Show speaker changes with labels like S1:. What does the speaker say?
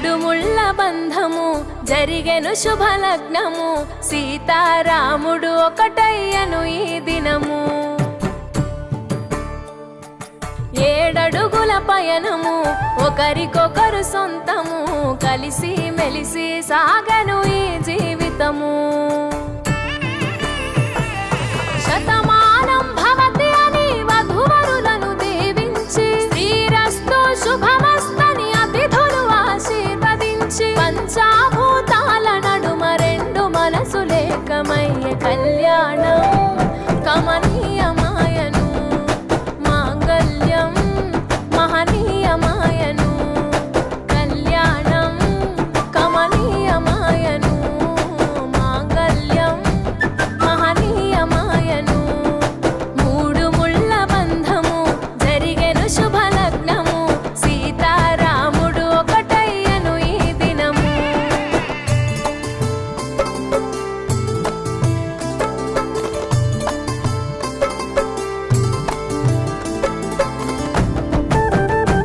S1: మూడు ముళ్ళ బంధము జరిగెను శుభలగ్నము సీతారాముడు ఒకటయ్యను ఈ దినము 7 అడుగుల పయనము ఒకరికొకరు సొంతము కలిసి మెలిసి సాగను ఈ జీవితము